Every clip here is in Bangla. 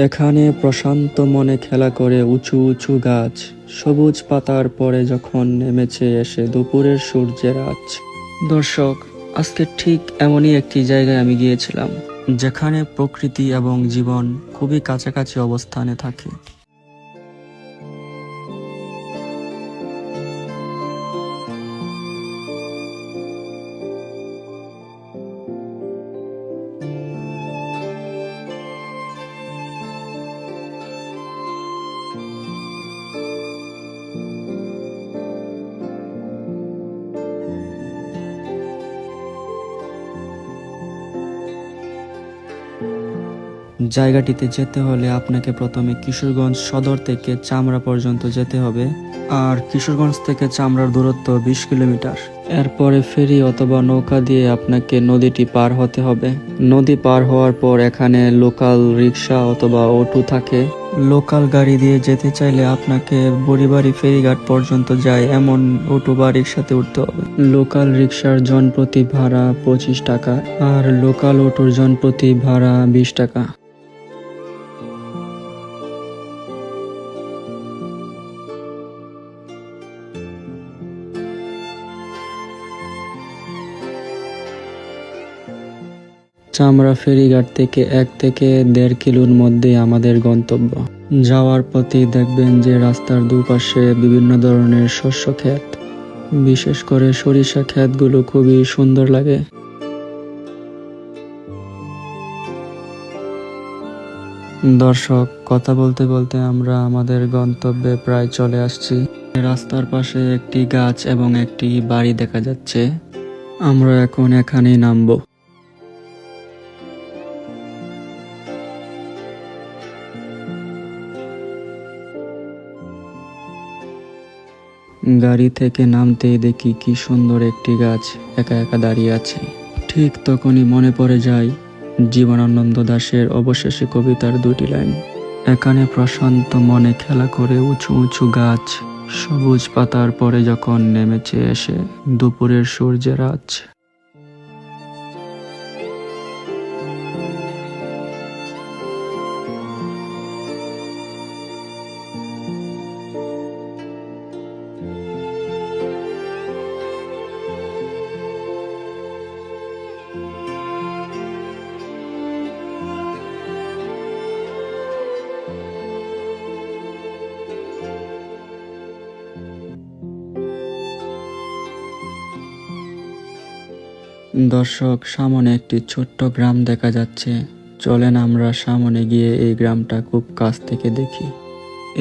এখানে প্রশান্ত মনে খেলা করে উঁচু উঁচু গাছ, সবুজ পাতার পরে যখন নেমেছে এসে দুপুরের সূর্যের আঁচ। দর্শক, আজকে ঠিক এমনই একটি জায়গায় আমি গিয়েছিলাম, যেখানে প্রকৃতি এবং জীবন খুবই কাছাকাছি অবস্থানে থাকে। জায়গাটিতে যেতে হলে আপনাকে প্রথমে কিশোরগঞ্জ সদর থেকে চামড়া পর্যন্ত যেতে হবে, আর কিশোরগঞ্জ থেকে চামড়ার দূরত্ব 20 কিলোমিটার। এরপরে ফেরি অথবা নৌকা দিয়ে আপনাকে নদীটি পার হতে হবে। নদী পার হওয়ার পর এখানে লোকাল রিক্সা অথবা অটো থাকে। লোকাল গাড়ি দিয়ে যেতে চাইলে আপনাকে বড়িবাড়ি ফেরিঘাট পর্যন্ত যায় এমন অটো বা রিক্সাতে উঠতে হবে। লোকাল রিক্সার জনপ্রতি ভাড়া 25 টাকা, আর লোকাল অটোর জনপ্রতি ভাড়া 20 টাকা। চামড়া ফেরিঘাট থেকে 1 থেকে 1.5 কিলোর মধ্যে আমাদের গন্তব্য। যাওয়ার পথে দেখবেন যে রাস্তার দুপাশে বিভিন্ন ধরনের শস্য ক্ষেত, বিশেষ করে সরিষা ক্ষেতগুলো খুবই সুন্দর লাগে। দর্শক, কথা বলতে বলতে আমরা আমাদের গন্তব্যে প্রায় চলে আসছি। রাস্তার পাশে একটি গাছ এবং একটি বাড়ি দেখা যাচ্ছে। আমরা এখন এখানেই নামবো। গাড়ি থেকে নামতেই দেখি কি সুন্দর একটি গাছ একা একা দাঁড়িয়ে আছে। ঠিক তখনই মনে পড়ে যায় জীবনানন্দ দাশের অবশেষে কবিতার 2টি লাইন। এখানে প্রশান্ত মনে খেলা করে উঁচু উঁচু গাছ, সবুজ পাতার পরে যখন নেমেছে এসে দুপুরের সূর্যের আঁচ। দর্শক, সামনে একটি ছোট্ট গ্রাম দেখা যাচ্ছে। চলেন আমরা সামনে গিয়ে এই গ্রামটা খুব কাছ থেকে দেখি।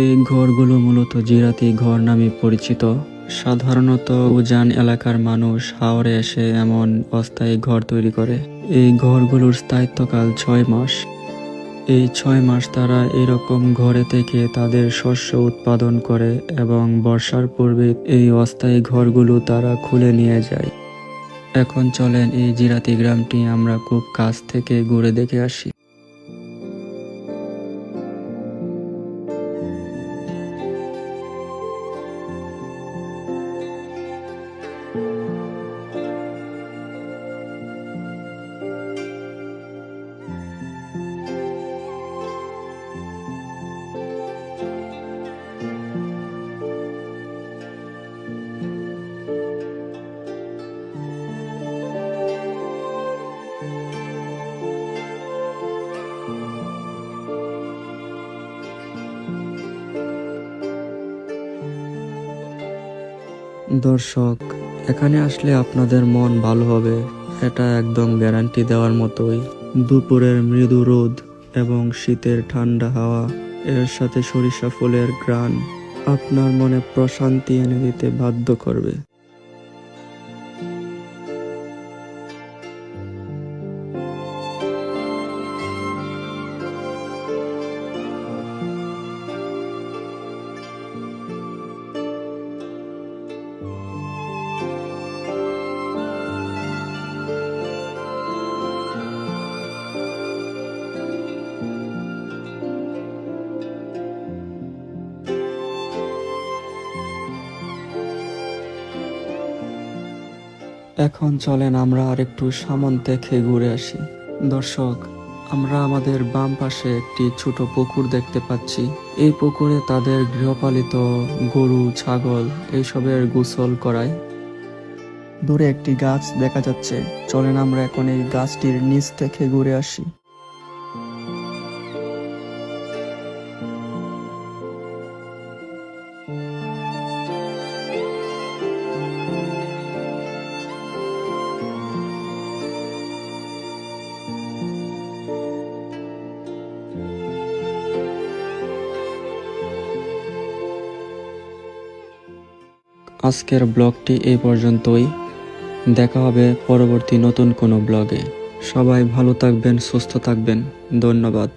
এই ঘরগুলো মূলত জিরাতি ঘর নামে পরিচিত। সাধারণত উজান এলাকার মানুষ হাওরে এসে এমন অস্থায়ী ঘর তৈরি করে। এই ঘরগুলোর স্থায়িত্বকাল 6 মাস। এই 6 মাস তারা এরকম ঘরে থেকে তাদের শস্য উৎপাদন করে এবং বর্ষার পূর্বে এই অস্থায়ী ঘরগুলো তারা খুলে নিয়ে যায়। এখন চলেন এই জিরাতি গ্রামটি আমরা খুব কাছ থেকে ঘুরে দেখে আসি। দর্শক, এখানে আসলে আপনাদের মন ভালো হবে, এটা একদম গ্যারান্টি দেওয়ার মতোই। দুপুরের মৃদু রোদ এবং শীতের ঠান্ডা হাওয়া, এর সাথে সরিষা ফুলের ঘ্রাণ আপনার মনে প্রশান্তি এনে দিতে বাধ্য করবে। এখন চলেন আমরা আরেকটু সামন থেকে ঘুরে আসি। দর্শক, আমরা আমাদের বাম পাশে একটি ছোট পুকুর দেখতে পাচ্ছি। এই পুকুরে তাদের গৃহপালিত গরু, ছাগল এইসবের গোসল করায়। দূরে একটি গাছ দেখা যাচ্ছে, চলেন আমরা এখন এই গাছটির নিচ থেকে ঘুরে আসি। আজকের ব্লগটি এই পর্যন্তই। দেখা হবে পরবর্তী নতুন কোনো ব্লগে। সবাই ভালো থাকবেন, সুস্থ থাকবেন। ধন্যবাদ।